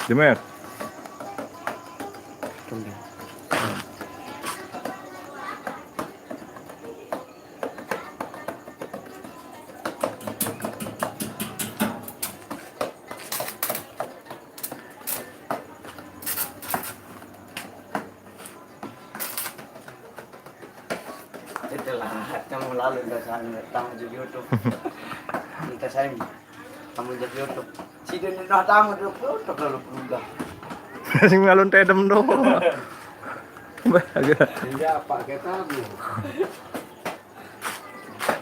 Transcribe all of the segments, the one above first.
Jemer. Itulah kamu lalu tamu di YouTube. Kita saya tamu di YouTube. Si dia nak tamu di YouTube kalau berubah. Sing ngalun tedem do. Agak. Iya Pak kita bu.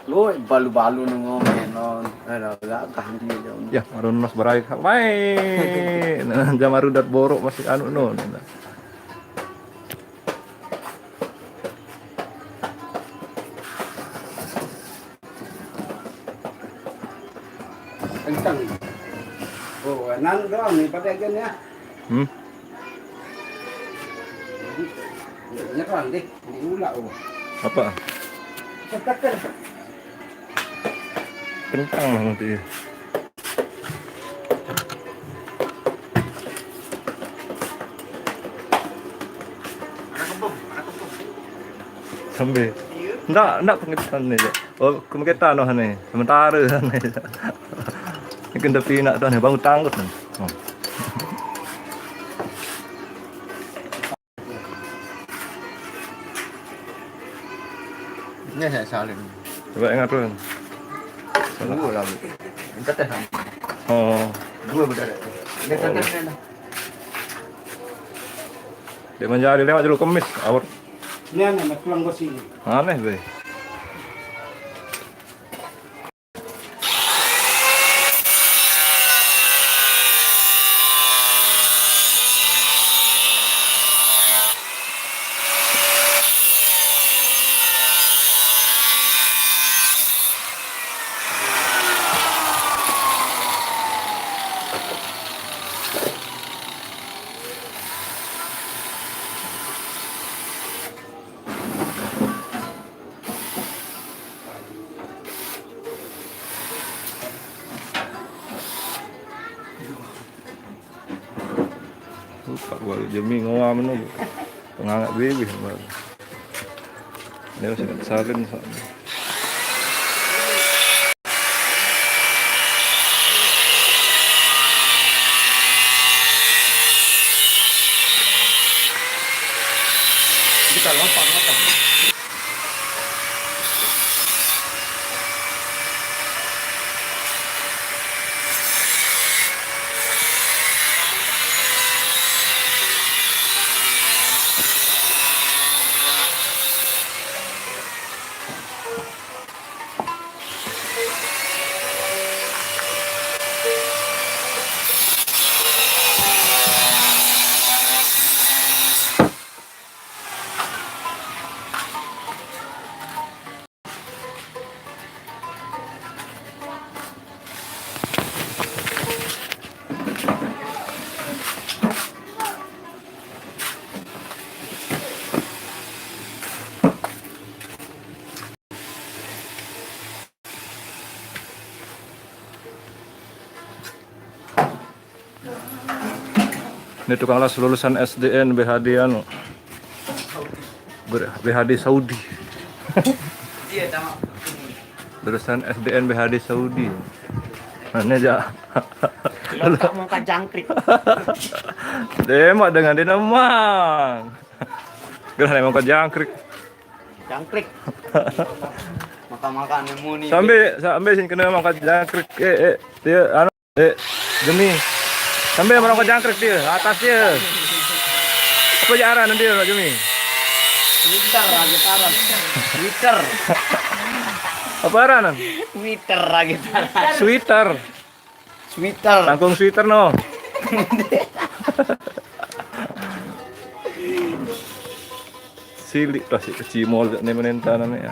Lo balu-balu ngomong non. Ada tahan dia. Ya, marun mas barai. Main. Jamaru dat borok masih anu non. Kencang. Oh, nan doang nih pedagang ya. Nyerang deh, diulah oh. Apa? Kentang lah nanti. Sampai. Ndak pengetan nih. Oh, kemeketan noh nih. Sementara nih. Ini kena pinak tuh nih, bangun tanggut nih. Oh. Ini saya saling. Coba ingat tuh. Dua lah. Minta teh. Oh, Dua berdarah. Dia kata lah. dia menjadi lewat dulu kemis. Awal Ini anak pulang ke sini. aneh be. Pak gua jemi ngawam nu. Pengangkat bibih baru. Dia sudah salin soalnya. Kita lompat. Ini tukang las lulusan SDN BHD anu. BHD Saudi. Iya sama. Lulusan SDN BHD Saudi. Mana aja. Kalau tak mau jangkrik. Demak dengan dinamang. Gerah emang jangkrik. Jangkrik. Makan muni. Sampai sini kena makan jangkrik. Dia anu demi. Sampai makan jangkrik dia, atas dia. Apa jaran nanti Pak Jumi? Twitter lagi taran. Twitter. Apa aranan? Twitter lagi taran. Sweater. Twitter. Tangkung sweater no. Silik pasti kecimol nih menenta namanya.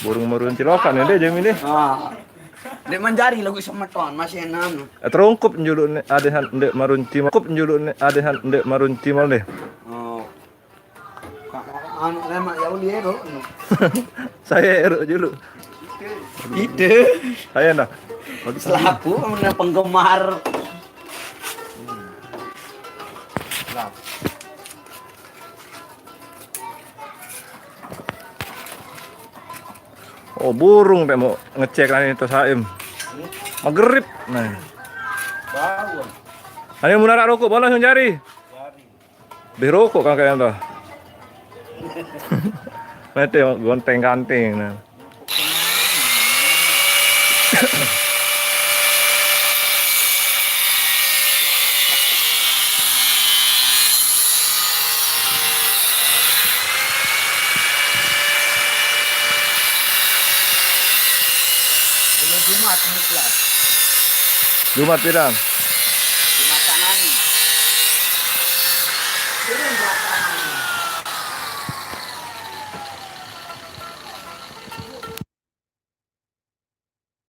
Burung marun cilokan ya dia Jumi deh. Ah. Dek menjari lagu sama tuan masih enam. Terungkup njuluk adehan ndek marun cimol. Kup njuluk adehan ndek marun cimol deh. Oh. Anu lemak ya uli ero. Saya ero dulu. Ide. Saya nah. Selaku penggemar Nah, Oh, burung teh mau ngecek ini tuh Saim. Magrib. Nah. bau. Ani mun nara rokok bola yang jari. Jari. Beli rokok kan kayaknya tuh. Mete gonteng-ganting nah. Ini Jumat nih kelas. Jumat pirang? Jumat kanan. Ini berapa